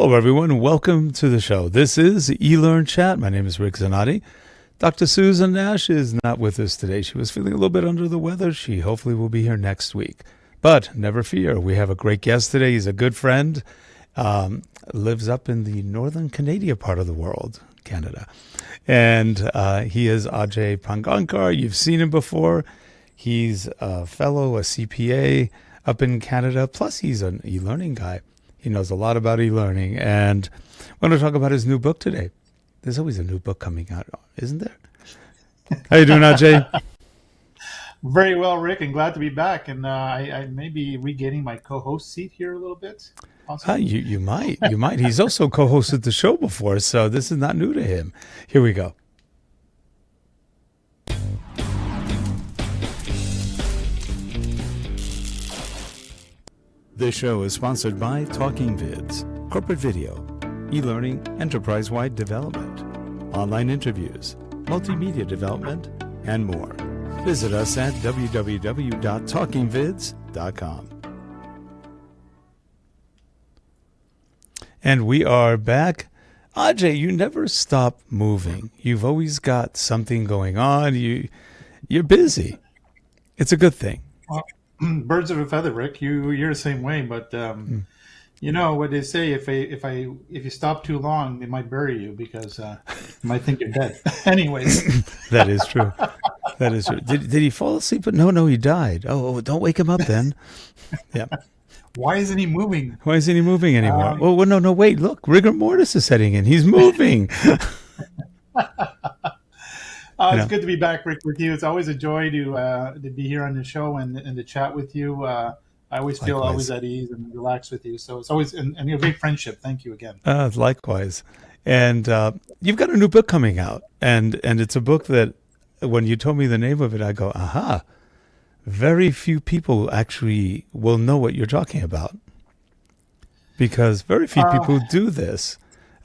Hello, everyone. Welcome to the show. This is eLearnChat. My name is Rick Zanotti. Dr. Susan Nash is not with us today. She was feeling a little bit under the weather. She hopefully will be here next week. But never fear. We have a great guest today. He's a good friend. Lives up in the northern Canadian part of the world, Canada. And he is Ajay Pangarkar. You've seen him before. He's a fellow, a CPA up in Canada. Plus, he's an e-learning guy. He knows a lot about e-learning. And we're going to talk about his new book today. There's always a new book coming out, isn't there? How you doing, Ajay? Very well, Rick, and glad to be back. And I may be regaining my co-host seat here a little bit. You might. He's also co-hosted the show before, so this is not new to him. Here we go. This show is sponsored by Talking Vids, corporate video, e-learning, enterprise-wide development, online interviews, multimedia development, and more. Visit us at www.talkingvids.com. And we are back. Ajay, you never stop moving. You've always got something going on. You're busy. It's a good thing. Birds of a feather, Rick. You're the same way, but you know what they say: if you stop too long, they might bury you because you might think you're dead. Anyways, that is true. That is true. Did he fall asleep? But no, he died. Oh, don't wake him up then. Yeah. Why isn't he moving? Why isn't he moving anymore? No, wait, look, rigor mortis is setting in. He's moving. It's good to be back, Rick, with you. It's always a joy to be here on the show and to chat with you. I always feel always at ease and relaxed with you. So it's always and a great friendship. Thank you again. Likewise. And you've got a new book coming out, and it's a book that when you told me the name of it, I go, aha. Very few people actually will know what you're talking about because very few people do this.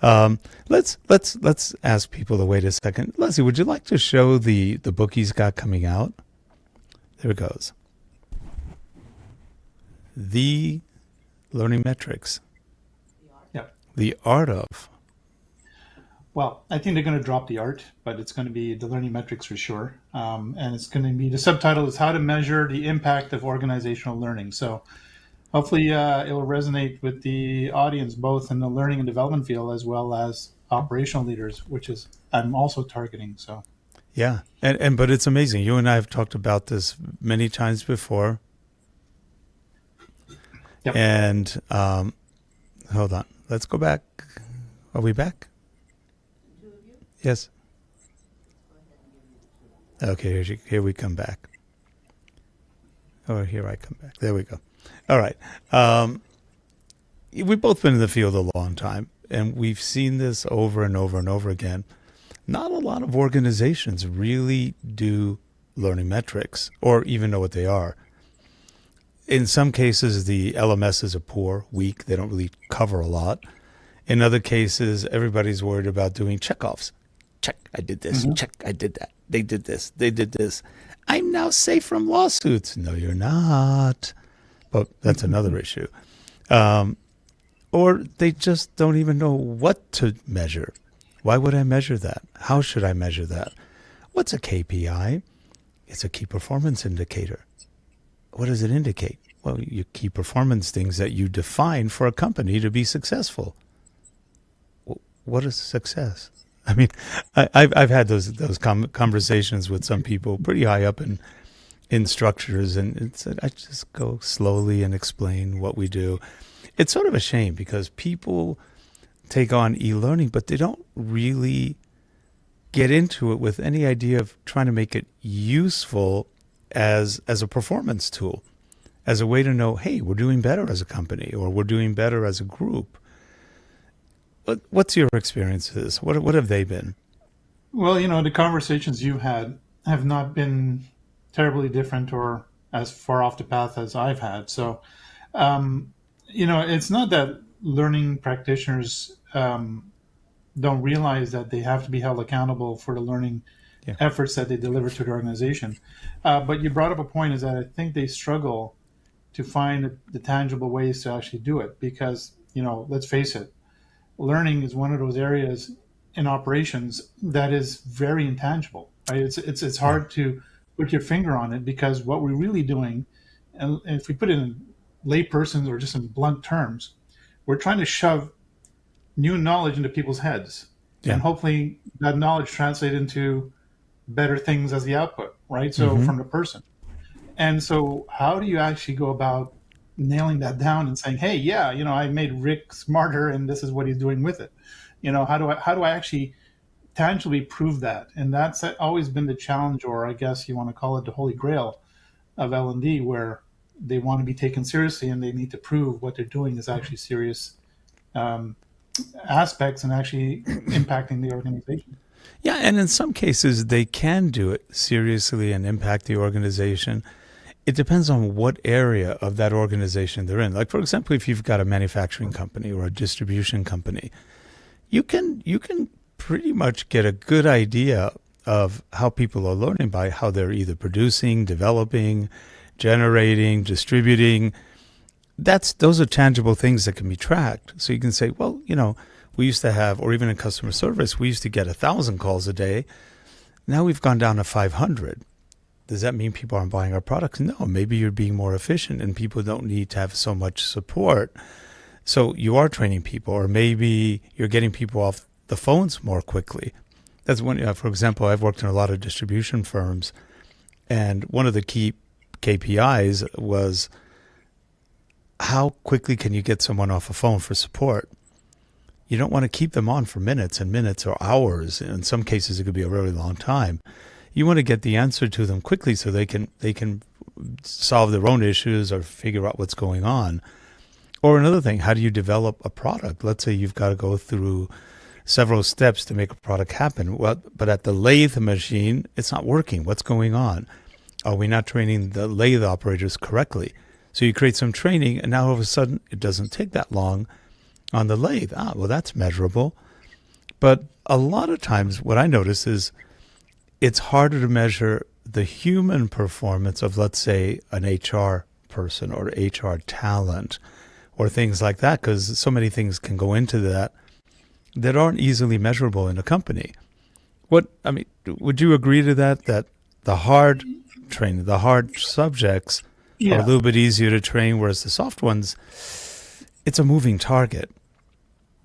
Let's ask people to wait a second. Leslie, would you like to show the book he's got coming out? There it goes. The Learning Metrics. Yep. The Art of. Well, I think they're going to drop the art, but it's going to be the learning metrics for sure. And it's going to be, the subtitle is How to Measure the Impact of Organizational Learning. So hopefully it will resonate with the audience, both in the learning and development field, as well as operational leaders, which is I'm also targeting. So, yeah. But it's amazing. You and I have talked about this many times before. Yep. And hold on. Let's go back. Are we back? Yes. Okay, here we come back. Oh, here I come back. There we go. All right. We've both been in the field a long time, and we've seen this over and over and over again. Not a lot of organizations really do learning metrics or even know what they are. In some cases, the LMSs are poor, weak. They don't really cover a lot. In other cases, everybody's worried about doing checkoffs. Check, I did this. Mm-hmm. Check, I did that. They did this. They did this. I'm now safe from lawsuits. No, you're not. But that's another issue. Or they just don't even know what to measure. Why would I measure that? How should I measure that? What's a KPI? It's a key performance indicator. What does it indicate? Well, your key performance things that you define for a company to be successful. What is success? I mean, I've had those conversations with some people pretty high up in structures, and I just go slowly and explain what we do. It's sort of a shame because people take on e-learning, but they don't really get into it with any idea of trying to make it useful as a performance tool, as a way to know, hey, we're doing better as a company or we're doing better as a group. What's your experiences? What have they been? Well, the conversations you've had have not been terribly different or as far off the path as I've had. So, it's not that learning practitioners don't realize that they have to be held accountable for the learning efforts that they deliver to the organization. But you brought up a point is that I think they struggle to find the tangible ways to actually do it because, let's face it, learning is one of those areas in operations that is very intangible, right? It's Yeah. hard to put your finger on it, because what we're really doing, and if we put it in laypersons or just in blunt terms, we're trying to shove new knowledge into people's heads, Yeah. and hopefully that knowledge translates into better things as the output, right? So Mm-hmm. from the person. And so how do you actually go about nailing that down and saying, hey, yeah, I made Rick smarter and this is what he's doing with it? How do I actually tangibly prove that? And that's always been the challenge, or I guess you want to call it the holy grail of L&D, where they want to be taken seriously and they need to prove what they're doing is actually serious um, aspects and actually impacting the organization. Yeah, and in some cases they can do it seriously and impact the organization. It depends on what area of that organization they're in. Like, for example, if you've got a manufacturing company or a distribution company, you can pretty much get a good idea of how people are learning by how they're either producing, developing, generating, distributing. Those are tangible things that can be tracked. So you can say, well, we used to have, or even in customer service, we used to get 1,000 calls a day. Now we've gone down to 500. Does that mean people aren't buying our products? No, maybe you're being more efficient and people don't need to have so much support. So you are training people, or maybe you're getting people off the phones more quickly. That's one. For example, I've worked in a lot of distribution firms, and one of the key KPIs was how quickly can you get someone off a phone for support. You don't want to keep them on for minutes and minutes or hours. In some cases, it could be a really long time. You want to get the answer to them quickly so they can solve their own issues or figure out what's going on. Or another thing, how do you develop a product? Let's say you've got to go through several steps to make a product happen. Well, but at the lathe machine, it's not working. What's going on? Are we not training the lathe operators correctly? So you create some training, and now all of a sudden, it doesn't take that long on the lathe. Well, that's measurable. But a lot of times what I notice is it's harder to measure the human performance of, let's say, an HR person or HR talent or things like that, because so many things can go into that aren't easily measurable in a company. Would you agree to that the hard training, the hard subjects are a Yeah, little bit easier to train, whereas the soft ones, it's a moving target?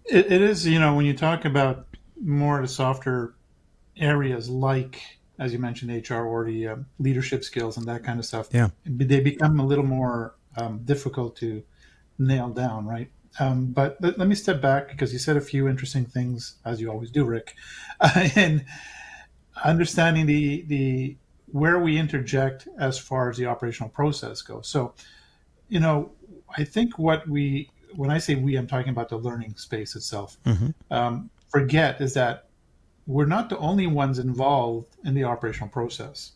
it is. When you talk about more of the softer areas, like, as you mentioned, HR or the leadership skills and that kind of stuff, Yeah. they become a little more difficult to nail down, right? But let me step back, because you said a few interesting things, as you always do, Rick, and understanding the where we interject as far as the operational process goes. So, you know, I think when I say we, I'm talking about the learning space itself. Mm-hmm. Forget is that we're not the only ones involved in the operational process.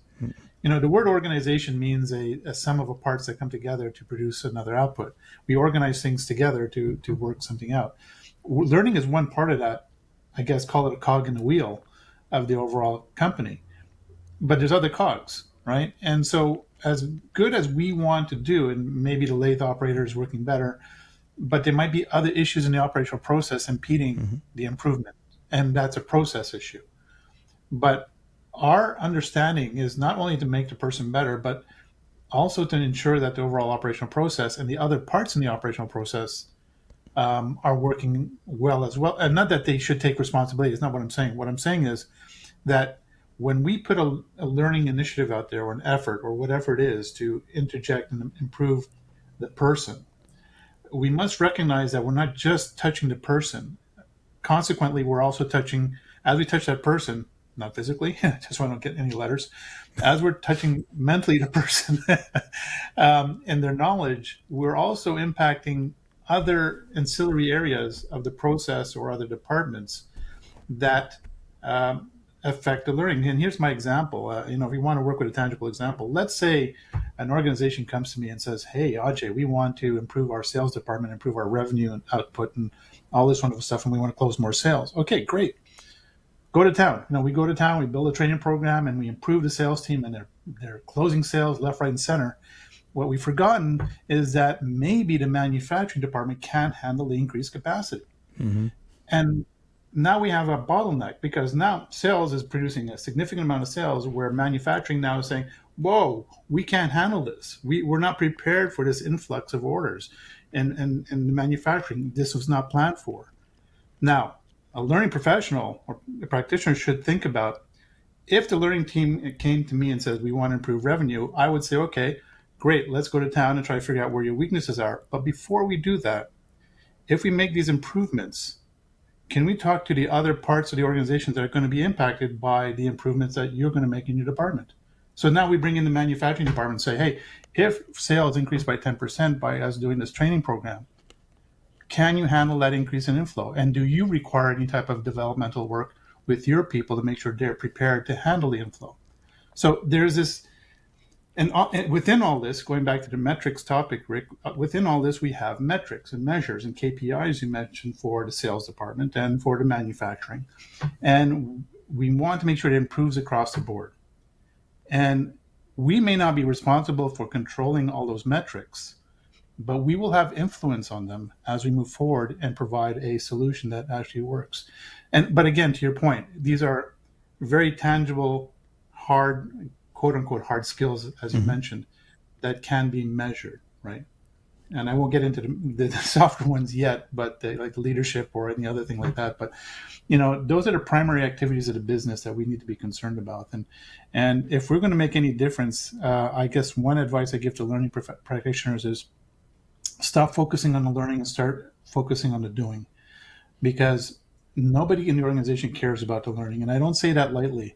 The word organization means a sum of parts that come together to produce another output. We organize things together to work something out. Learning is one part of that. I guess call it a cog in the wheel of the overall company. But there's other cogs, right? And so, as good as we want to do, and maybe the lathe operator is working better, but there might be other issues in the operational process impeding Mm-hmm. the improvement, and that's a process issue. But our understanding is not only to make the person better, but also to ensure that the overall operational process and the other parts in the operational process are working well as well. And not that they should take responsibility. It's not what I'm saying. What I'm saying is that when we put a learning initiative out there, or an effort, or whatever it is, to interject and improve the person, we must recognize that we're not just touching the person. Consequently, we're also touching, as we touch that person, not physically, just so I don't get any letters, as we're touching mentally the person and their knowledge, we're also impacting other ancillary areas of the process or other departments that affect the learning. And here's my example. If you want to work with a tangible example, let's say an organization comes to me and says, "Hey, Ajay, we want to improve our sales department, improve our revenue and output, and all this wonderful stuff, and we want to close more sales." Okay, great. Go to town. We go to town, we build a training program, and we improve the sales team, and they're closing sales left, right, and center. What we've forgotten is that maybe the manufacturing department can't handle the increased capacity. Mm-hmm. And now we have a bottleneck because now sales is producing a significant amount of sales where manufacturing now is saying, whoa, we can't handle this. We're not prepared for this influx of orders. And the manufacturing, this was not planned for. Now, a learning professional or a practitioner should think about, if the learning team came to me and says, we want to improve revenue, I would say, okay, great, let's go to town and try to figure out where your weaknesses are. But before we do that, if we make these improvements, can we talk to the other parts of the organization that are going to be impacted by the improvements that you're going to make in your department? So now we bring in the manufacturing department and say, hey, if sales increase by 10% by us doing this training program, can you handle that increase in inflow? And do you require any type of developmental work with your people to make sure they're prepared to handle the inflow? So there's this, and within all this, going back to the metrics topic, Rick, within all this, we have metrics and measures and KPIs you mentioned for the sales department and for the manufacturing. And we want to make sure it improves across the board. And we may not be responsible for controlling all those metrics, but we will have influence on them as we move forward and provide a solution that actually works. But again, to your point, these are very tangible, hard, quote unquote, hard skills, as you mentioned, that can be measured, right? And I won't get into the softer ones yet, but like the leadership or any other thing like that. But those are the primary activities of the business that we need to be concerned about. And if we're going to make any difference, I guess one advice I give to learning practitioners is stop focusing on the learning and start focusing on the doing, because nobody in the organization cares about the learning. And I don't say that lightly.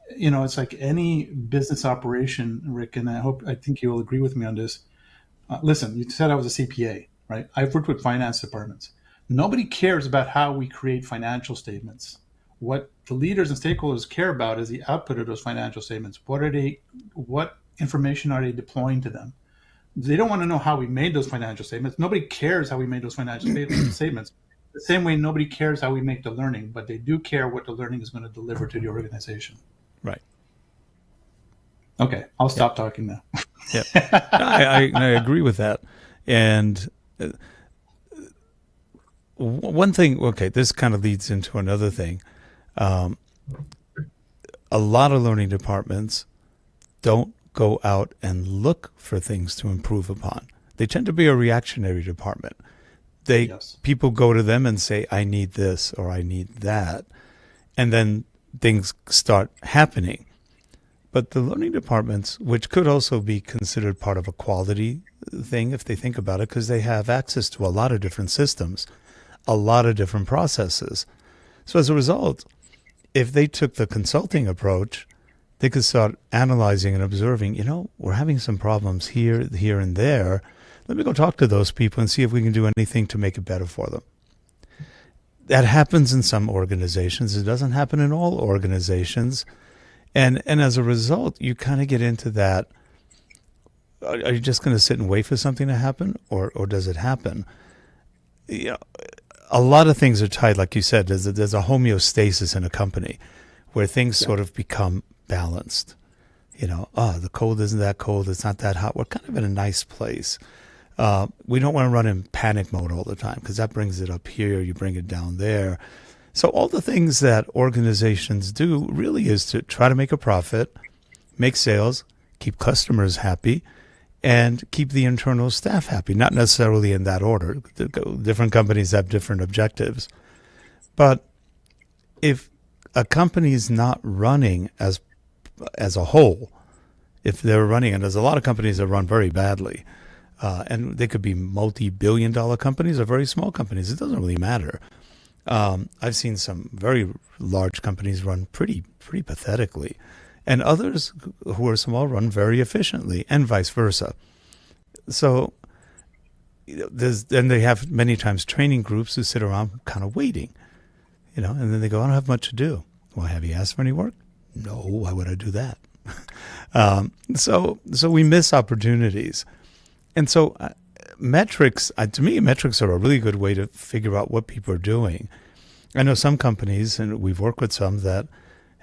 It's like any business operation, Rick, and I think you will agree with me on this. Listen, you said I was a CPA, right? I've worked with finance departments. Nobody cares about how we create financial statements. What the leaders and stakeholders care about is the output of those financial statements. What information are they deploying to them? They don't want to know how we made those financial statements. Nobody cares how we made those financial statements. The same way nobody cares how we make the learning, but they do care what the learning is going to deliver to the organization. Right. Okay, I'll stop talking now. Yeah, I agree with that. And one thing, okay, this kind of leads into another thing. A lot of learning departments don't go out and look for things to improve upon. They tend to be a reactionary department. People go to them and say, I need this or I need that. And then things start happening. But the learning departments, which could also be considered part of a quality thing if they think about it, because they have access to a lot of different systems, a lot of different processes. So as a result, if they took the consulting approach, they could start analyzing and observing, we're having some problems here, and there. Let me go talk to those people and see if we can do anything to make it better for them. That happens in some organizations. It doesn't happen in all organizations. And as a result, you kind of get into that, are you just going to sit and wait for something to happen, or does it happen? A lot of things are tied, like you said. There's a homeostasis in a company where things sort of become balanced. The cold isn't that cold, it's not that hot. We're kind of in a nice place. We don't want to run in panic mode all the time, because that brings it up here, you bring it down there. So all the things that organizations do really is to try to make a profit, make sales, keep customers happy, and keep the internal staff happy. Not necessarily in that order. Different companies have different objectives. But if a company is not running as a whole, if they're running, and there's a lot of companies that run very badly, and they could be multi-billion-dollar companies or very small companies. It doesn't really matter. I've seen some very large companies run pretty pathetically, and others who are small run very efficiently, and vice versa. So then they have many times training groups who sit around kind of waiting, and then they go, I don't have much to do. Well, have you asked for any work? No, why would I do that? So we miss opportunities. And so metrics, to me, metrics are a really good way to figure out what people are doing. I know some companies, and we've worked with some, that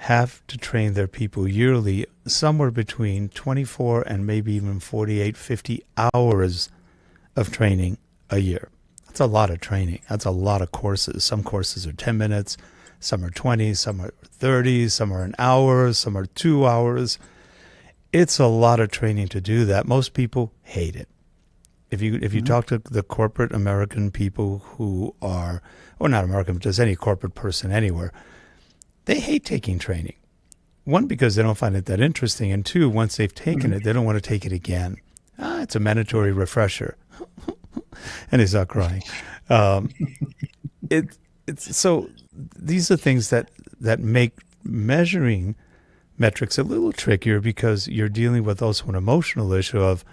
have to train their people yearly somewhere between 24 and maybe even 48, 50 hours of training a year. That's a lot of training. That's a lot of courses. Some courses are 10 minutes, some are 20, some are 30, some are an hour, some are 2 hours. It's a lot of training to do that. Most people hate it. If you talk to the corporate American people who are, or not American, but just any corporate person anywhere, they hate taking training. One, because they don't find it that interesting, and two, once they've taken it, they don't want to take it again. It's a mandatory refresher, and they start crying. It's so these are things that make measuring metrics a little trickier because you're dealing with also an emotional issue of,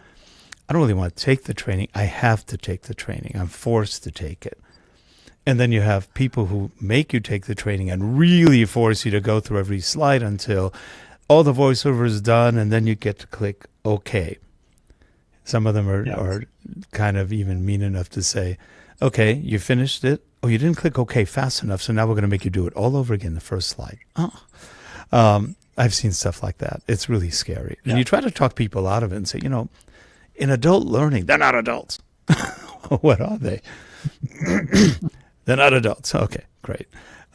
I don't really want to take the training. I have to take the training. I'm forced to take it. And then you have people who make you take the training and really force you to go through every slide until all the voiceover is done, and then you get to click OK. Some of them are kind of even mean enough to say, okay, you finished it. Oh, you didn't click OK fast enough, so now we're going to make you do it all over again, the first slide. I've seen stuff like that. It's really scary. And you try to talk people out of it and say, in adult learning, they're not adults. What are they? They're not adults. Okay, great.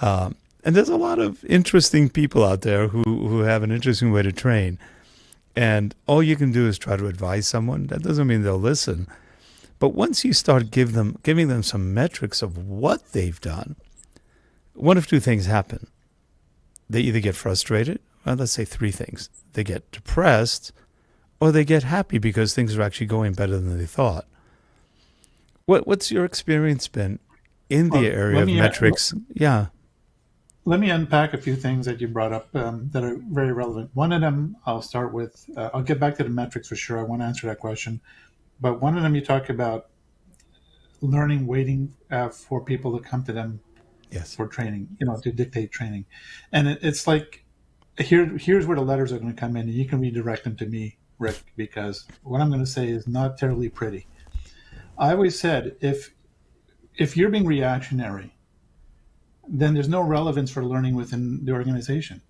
And there's a lot of interesting people out there who have an interesting way to train. And all you can do is try to advise someone. That doesn't mean they'll listen. But once you start giving them some metrics of what they've done, one of two things happen. They either get frustrated, well, let's say three things. They get depressed, or they get happy because things are actually going better than they thought. What's your experience been in the area of metrics? Let me unpack a few things that you brought up that are very relevant. One of them, I'll start with, I'll get back to the metrics for sure. I want to answer that question. But one of them, you talk about learning, waiting for people to come to them for training, to dictate training. And it's like, here's where the letters are going to come in, and you can redirect them to me, Rick, because what I'm going to say is not terribly pretty. I always said, if you're being reactionary, then there's no relevance for learning within the organization.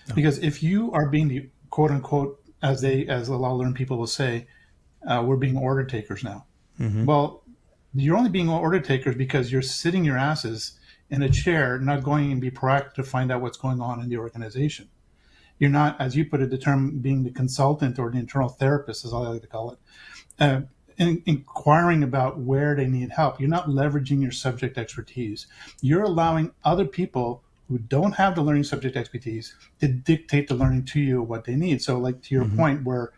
No. Because if you are being the quote unquote, as a lot of learn people will say, we're being order takers now. Mm-hmm. Well, you're only being order takers because you're sitting your asses in a chair, not going and be proactive to find out what's going on in the organization. You're not, as you put it, the term being the consultant or the internal therapist, as I like to call it, inquiring about where they need help. You're not leveraging your subject expertise. You're allowing other people who don't have the learning subject expertise to dictate the learning to you what they need. So like to your point where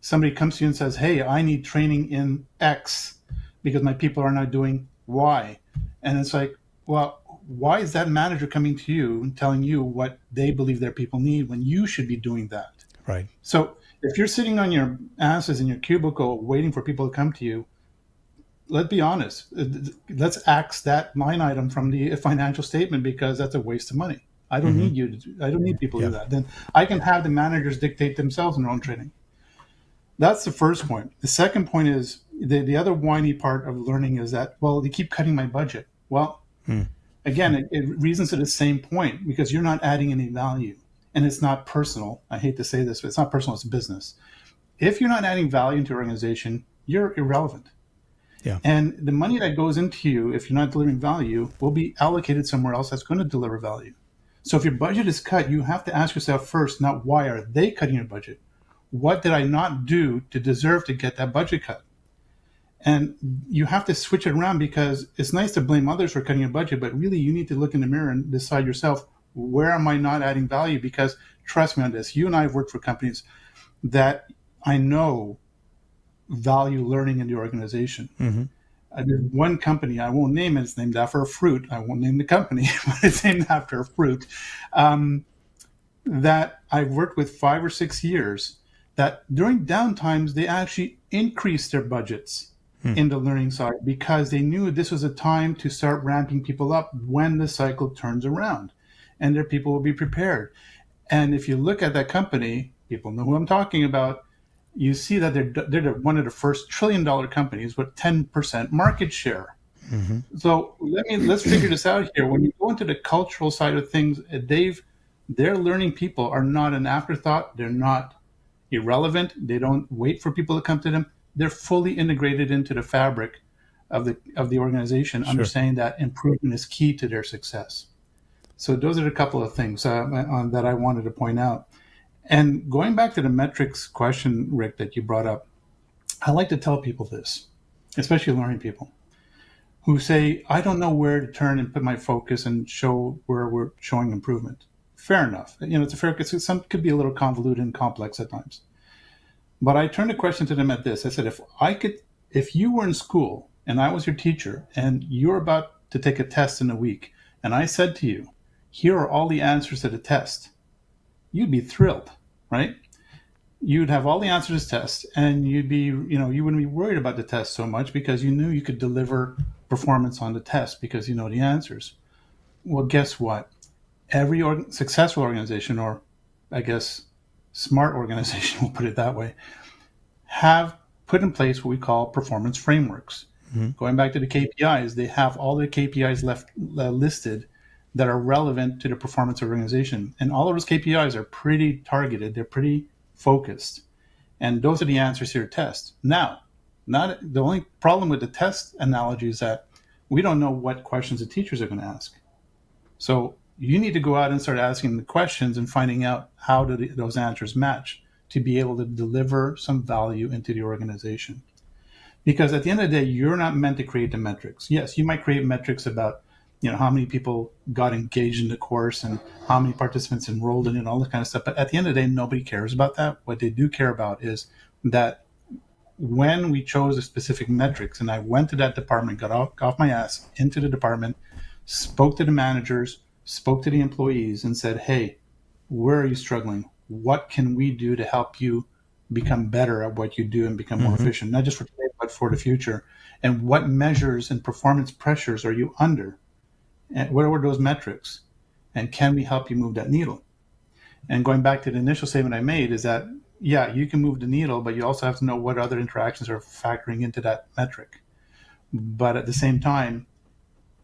somebody comes to you and says, hey, I need training in X because my people are not doing Y. And it's like, well, why is that manager coming to you and telling you what they believe their people need when you should be doing that? Right. So if you're sitting on your asses in your cubicle waiting for people to come to you, let's be honest. Let's axe that line item from the financial statement because that's a waste of money. I don't need you I don't need people to do that. Then I can have the managers dictate themselves in their own training. That's the first point. The second point is the other whiny part of learning is that, well, they keep cutting my budget. Well, again, it reasons to the same point because you're not adding any value. And it's not personal. I hate to say this, but it's not personal. It's business. If you're not adding value into your organization, you're irrelevant. Yeah. And the money that goes into you, if you're not delivering value, will be allocated somewhere else that's going to deliver value. So if your budget is cut, you have to ask yourself first, not why are they cutting your budget? What did I not do to deserve to get that budget cut? And you have to switch it around because it's nice to blame others for cutting your budget, but really you need to look in the mirror and decide yourself, where am I not adding value? Because trust me on this, you and I have worked for companies that I know value learning in the organization. There's one company, I won't name it, it's named after a fruit. I won't name the company, but it's named after a fruit, that I've worked with 5 or 6 years, that during downtimes, they actually increased their budgets in the learning side because they knew this was a time to start ramping people up when the cycle turns around. And their people will be prepared. And if you look at that company, people know who I'm talking about, you see that they're one of the first $1 trillion companies with 10% market share. So let's figure this out here. When you go into the cultural side of things, their learning people are not an afterthought. They're not irrelevant. They don't wait for people to come to them. They're fully integrated into the fabric of the organization, Sure. understanding that improvement is key to their success. So those are a couple of things that I wanted to point out. And going back to the metrics question, Rick, that you brought up, I like to tell people this, especially learning people who say, I don't know where to turn and put my focus and show where we're showing improvement. Fair enough. It's a fair, because some could be a little convoluted and complex at times. But I turned the question to them at this. I said, if you were in school and I was your teacher and you're about to take a test in a week, and I said to you, here are all the answers to the test, you'd be thrilled, right? You'd have all the answers to the test, and you wouldn't be worried about the test so much because you knew you could deliver performance on the test because you know the answers. Well, guess what? Every successful organization, or I guess smart organization, we'll put it that way, have put in place what we call performance frameworks. Mm-hmm. Going back to the KPIs, they have all the KPIs listed that are relevant to the performance of the organization. And all of those KPIs are pretty targeted. They're pretty focused. And those are the answers to your test. Now, not the only problem with the test analogy is that we don't know what questions the teachers are going to ask. So you need to go out and start asking the questions and finding out how do those answers match to be able to deliver some value into the organization. Because at the end of the day, you're not meant to create the metrics. Yes, you might create metrics about how many people got engaged in the course and how many participants enrolled in it and all that kind of stuff. But at the end of the day, nobody cares about that. What they do care about is that when we chose a specific metrics, and I went to that department, got off my ass into the department, spoke to the managers, spoke to the employees and said, hey, where are you struggling? What can we do to help you become better at what you do and become more efficient, not just for today, but for the future? And what measures and performance pressures are you under? And what are those metrics? And can we help you move that needle? And going back to the initial statement I made is that, yeah, you can move the needle, but you also have to know what other interactions are factoring into that metric. But at the same time,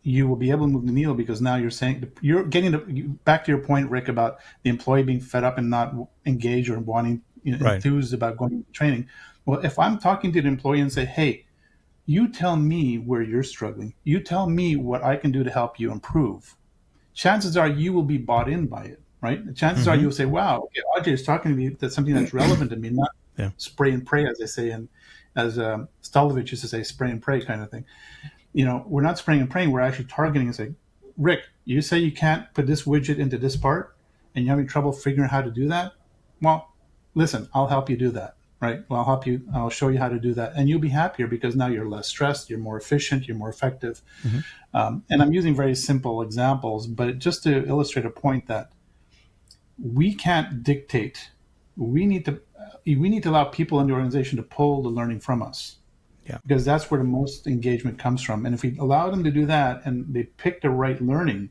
you will be able to move the needle because now you're getting back to your point, Rick, about the employee being fed up and not engaged or wanting, enthused about going to training. Well, if I'm talking to the employee and say, hey, you tell me where you're struggling, you tell me what I can do to help you improve, chances are you will be bought in by it, right? The chances are you'll say, wow, okay, Ajay is talking to me, that's something that's relevant to me, not spray and pray, as they say, and as Stolovich used to say, spray and pray kind of thing. We're not spraying and praying. We're actually targeting and saying, Rick, you say you can't put this widget into this part and you're having trouble figuring out how to do that. Well, listen, I'll help you do that, right? Well, I'll show you how to do that. And you'll be happier because now you're less stressed, you're more efficient, you're more effective. And I'm using very simple examples, but just to illustrate a point that we can't dictate. We need to allow people in the organization to pull the learning from us. Yeah. Because that's where the most engagement comes from. And if we allow them to do that and they pick the right learning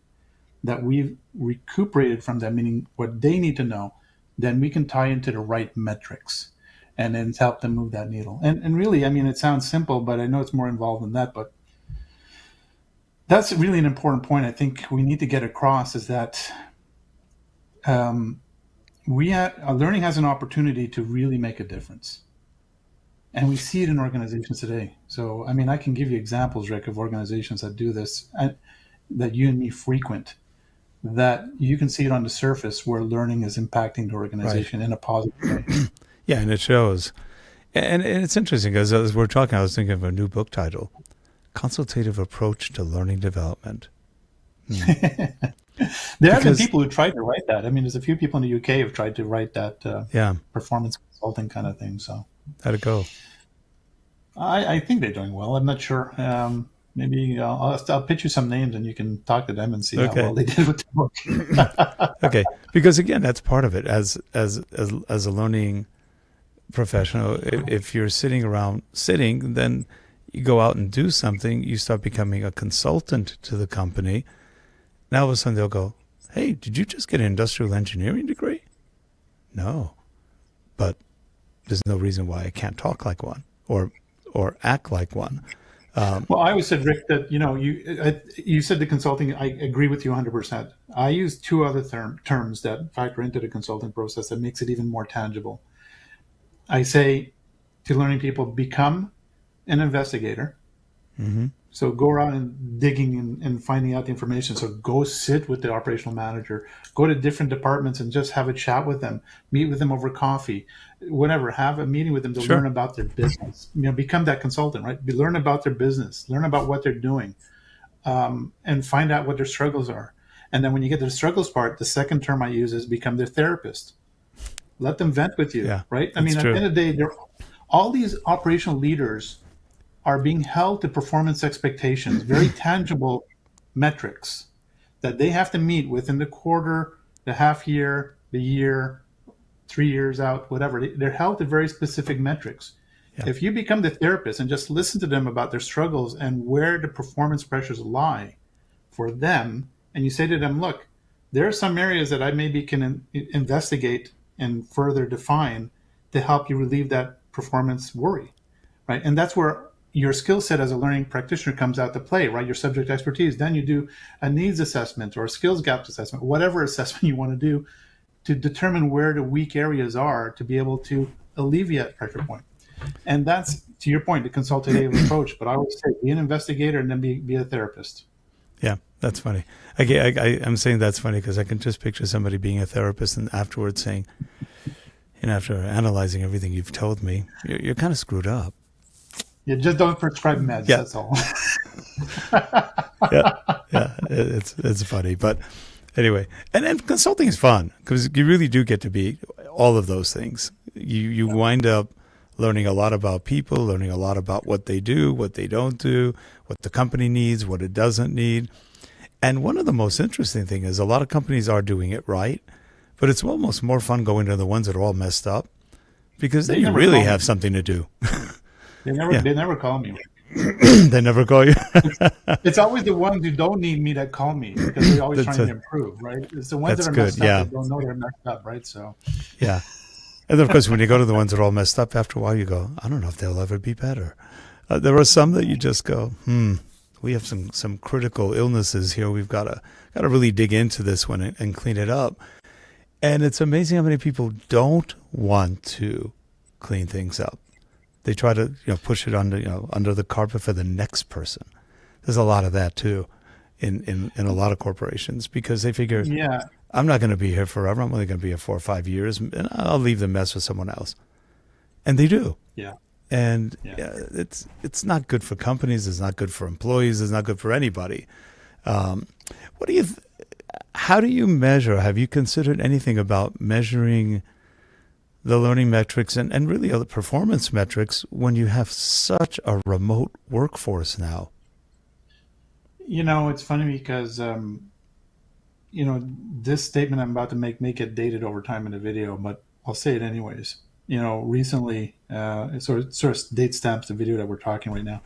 that we've recuperated from them, meaning what they need to know, then we can tie into the right metrics and then help them move that needle. And really, it sounds simple, but I know it's more involved than that. But that's really an important point I think we need to get across is that learning has an opportunity to really make a difference. And we see it in organizations today. So, I can give you examples, Rick, of organizations that do this, that you and me frequent, that you can see it on the surface where learning is impacting the organization in a positive way. Yeah, and it shows. And it's interesting because as we're talking, I was thinking of a new book title, Consultative Approach to Learning Development. There have been people who tried to write that. There's a few people in the UK who've tried to write that performance consulting kind of thing. So how'd it go? I think they're doing well. I'm not sure. Maybe I'll pitch you some names and you can talk to them and see how well they did with the book. Okay, because again, that's part of it. As a learning professional, if you're sitting, then you go out and do something. You start becoming a consultant to the company. Now all of a sudden they'll go, hey, did you just get an industrial engineering degree? No, but there's no reason why I can't talk like one or act like one. Well, I always said, Rick, that you said the consulting. I agree with you 100%. I use two other terms that factor into the consulting process that makes it even more tangible. I say to learning people, become an investigator, So go around and digging and finding out the information. So go sit with the operational manager, go to different departments and just have a chat with them, meet with them over coffee, whatever, have a meeting with them to Sure. learn about their business, become that consultant, right? Learn about their business, learn about what they're doing, and find out what their struggles are. And then when you get to the struggles part, the second term I use is become their therapist. Let them vent with you, Yeah, right? I that's mean, at the true. end of the day, all these operational leaders are being held to performance expectations, very tangible metrics that they have to meet within the quarter, the half year, the year, 3 years out, whatever. They're held to very specific metrics. Yeah. If you become the therapist and just listen to them about their struggles and where the performance pressures lie for them, and you say to them, look, there are some areas that I maybe can investigate and further define to help you relieve that performance worry, right? And that's where your skill set as a learning practitioner comes out to play, right? Your subject expertise. Then you do a needs assessment or a skills gaps assessment, whatever assessment you want to do to determine where the weak areas are to be able to alleviate pressure point. And that's, to your point, the consultative approach. But I always say be an investigator and then be a therapist. Yeah, that's funny. I'm saying that's funny because I can just picture somebody being a therapist and afterwards saying, after analyzing everything you've told me, you're kind of screwed up. You just don't prescribe meds. Yeah. That's all. Yeah, yeah, it's funny, but anyway, and consulting is fun because you really do get to be all of those things. You wind up learning a lot about people, learning a lot about what they do, what they don't do, what the company needs, what it doesn't need. And one of the most interesting thing is a lot of companies are doing it right, but it's almost more fun going to the ones that are all messed up because then you really have something to do. They never call me. They never call you. It's always the ones who don't need me that call me because they're always trying to improve, right? It's the ones that are messed up that don't know they're messed up, right? So, yeah. And of course, when you go to the ones that are all messed up, after a while you go, I don't know if they'll ever be better. There are some that you just go, we have some critical illnesses here. We've got to really dig into this one and clean it up. And it's amazing how many people don't want to clean things up. They try to push it under the carpet for the next person. There's a lot of that too, in a lot of corporations because they figure, yeah, I'm not going to be here forever. I'm only going to be here 4 or 5 years, and I'll leave the mess with someone else. And they do. yeah. And it's not good for companies. It's not good for employees. It's not good for anybody. How do you measure? Have you considered anything about measuring the learning metrics and really other performance metrics when you have such a remote workforce now? It's funny because this statement I'm about to make get dated over time in the video, but I'll say it anyways. Recently, it sort of date stamps the video that we're talking right now.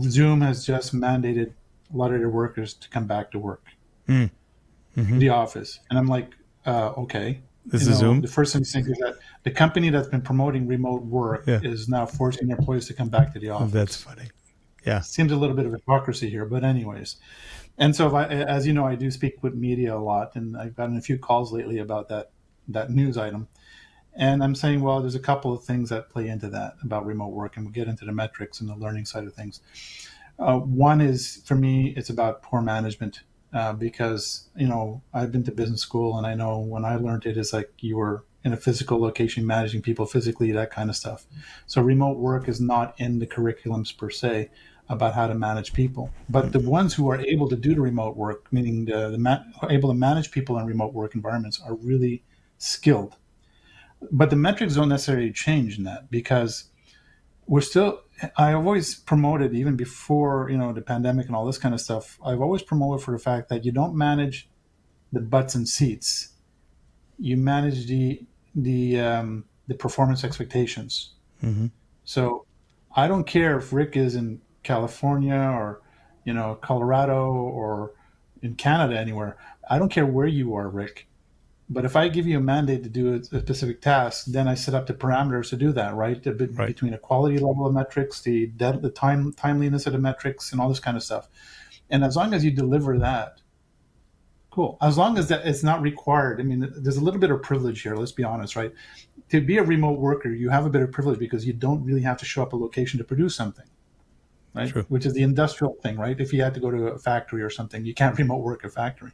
Zoom has just mandated a lot of their workers to come back to work, the office, and I'm like, okay. This is Zoom. The first thing to think is that the company that's been promoting remote work is now forcing their employees to come back to the office. Oh, that's funny. Yeah, seems a little bit of hypocrisy here, but anyways. And so, as you know, I do speak with media a lot, and I've gotten a few calls lately about that news item. And I'm saying, well, there's a couple of things that play into that about remote work, and we'll get into the metrics and the learning side of things. One is, for me, it's about poor management. Because I've been to business school and I know when I learned it, it's like you were in a physical location managing people physically, that kind of stuff. So remote work is not in the curriculums per se about how to manage people, but the ones who are able to do the remote work, meaning able to manage people in remote work environments, are really skilled. But the metrics don't necessarily change in that because I've always promoted, even before the pandemic and all this kind of stuff, I've always promoted for the fact that you don't manage the butts and seats, you manage the performance expectations. So I don't care if Rick is in California or Colorado or in Canada, anywhere. I don't care where you are, Rick. But if I give you a mandate to do a specific task, then I set up the parameters to do that, right? Between a quality level of metrics, the timeliness of the metrics, and all this kind of stuff. And as long as you deliver that, cool. As long as that it's not required. I mean, there's a little bit of privilege here. Let's be honest, right? To be a remote worker, you have a bit of privilege because you don't really have to show up a location to produce something. right? True. Which is the industrial thing, right? If you had to go to a factory or something, you can't remote work a factory.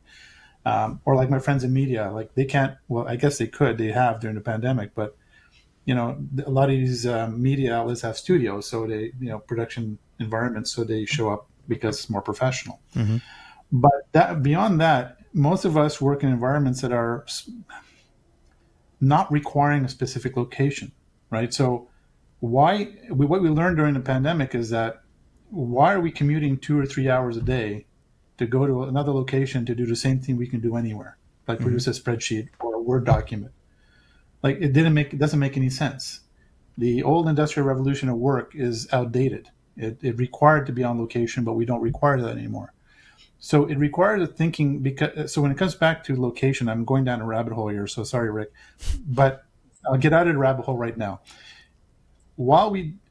Or like my friends in media, like they can't. Well, I guess they could. They have during the pandemic, but a lot of these media outlets have studios, so they, production environments, so they show up because it's more professional. Mm-hmm. But beyond that, most of us work in environments that are not requiring a specific location, right? So what we learned during the pandemic is that why are we commuting 2 or 3 hours a day to go to another location to do the same thing we can do anywhere, like produce a spreadsheet or a Word document? Like it doesn't make any sense. The old industrial revolution of work is outdated. It required to be on location, but we don't require that anymore. So it requires a thinking so when it comes back to location, I'm going down a rabbit hole here. So sorry, Rick, but I'll get out of the rabbit hole right now.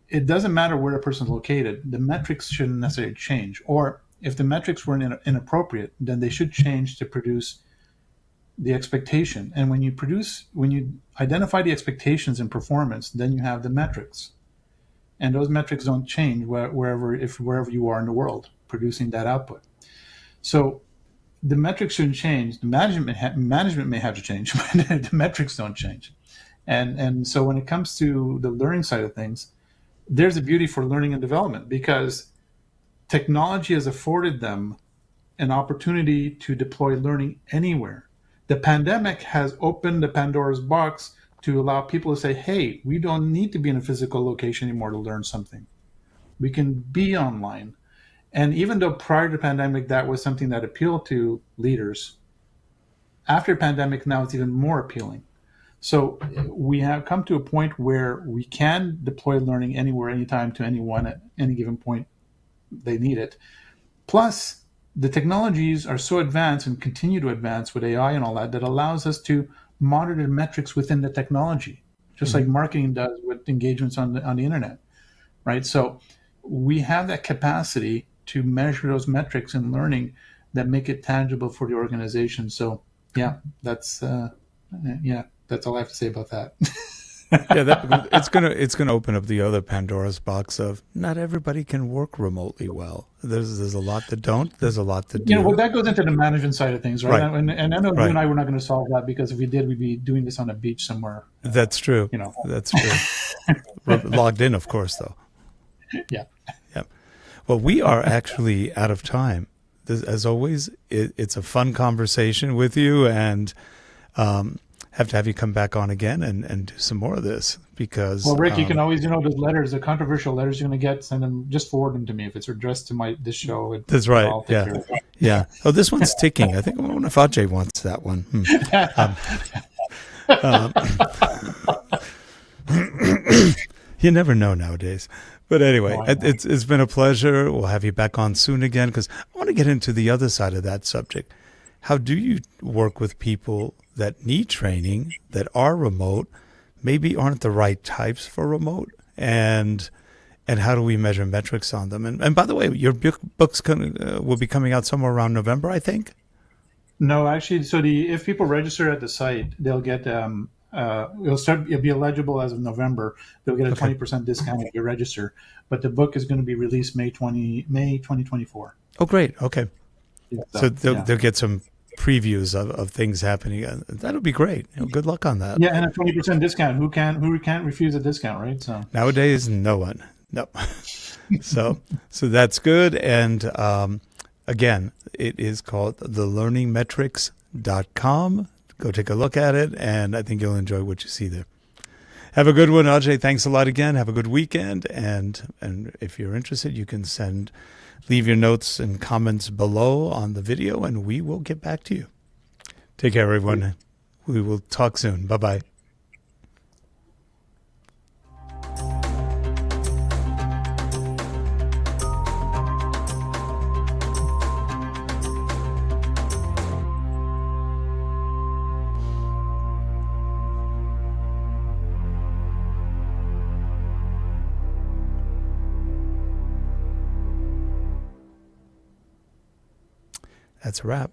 It doesn't matter where a person's located, the metrics shouldn't necessarily change. Or if the metrics were inappropriate, then they should change to produce the expectation. And when you identify the expectations in performance, then you have the metrics. And those metrics don't change wherever you are in the world producing that output. So the metrics shouldn't change. The management may have to change, but the metrics don't change. And so when it comes to the learning side of things, there's a beauty for learning and development, because technology has afforded them an opportunity to deploy learning anywhere. The pandemic has opened the Pandora's box to allow people to say, hey, we don't need to be in a physical location anymore to learn something. We can be online. And even though prior to the pandemic, that was something that appealed to leaders, after the pandemic, now it's even more appealing. So we have come to a point where we can deploy learning anywhere, anytime, to anyone at any given point they need it. Plus, the technologies are so advanced and continue to advance with AI and all that allows us to monitor metrics within the technology, just like marketing does with engagements on the internet, right? So we have that capacity to measure those metrics in learning that make it tangible for the organization. So that's all I have to say about that. It's gonna open up the other Pandora's box of not everybody can work remotely well. There's a lot that don't. There's a lot that do. Well, that goes into the management side of things, right? And I know you and I were not going to solve that, because if we did, we'd be doing this on a beach somewhere. That's true. That's true. We're logged in, of course, though. Yeah. Well, we are actually out of time. As always, it's a fun conversation with you, and have to have you come back on again and do some more of this, because... Well, Rick, you can always, those letters, the controversial letters you're going to get, send them, just forward them to me if it's addressed to this show. That's right. Yeah. Oh, this one's ticking. I wonder if Ajay wants that one. You never know nowadays. But anyway, it's been a pleasure. We'll have you back on soon again, because I want to get into the other side of that subject. How do you work with people that need training, that are remote, maybe aren't the right types for remote, and how do we measure metrics on them? And by the way, your books will be coming out somewhere around November, I think? No, actually, so if people register at the site, they'll get it'll be eligible as of November. They'll get a 20% discount if you register. But the book is going to be released May 2024. Oh, great. Okay. Yeah, so they'll get some previews of things happening. That'll be great. Good luck on that. Yeah, and a 20% discount. Who can't refuse a discount, right? So nowadays, no one. No. So that's good. And again, it is called thelearningmetrics.com. Go take a look at it, and I think you'll enjoy what you see there. Have a good one, Ajay. Thanks a lot again. Have a good weekend. And if you're interested, you can leave your notes and comments below on the video, and we will get back to you. Take care, everyone. We will talk soon. Bye-bye. That's a wrap.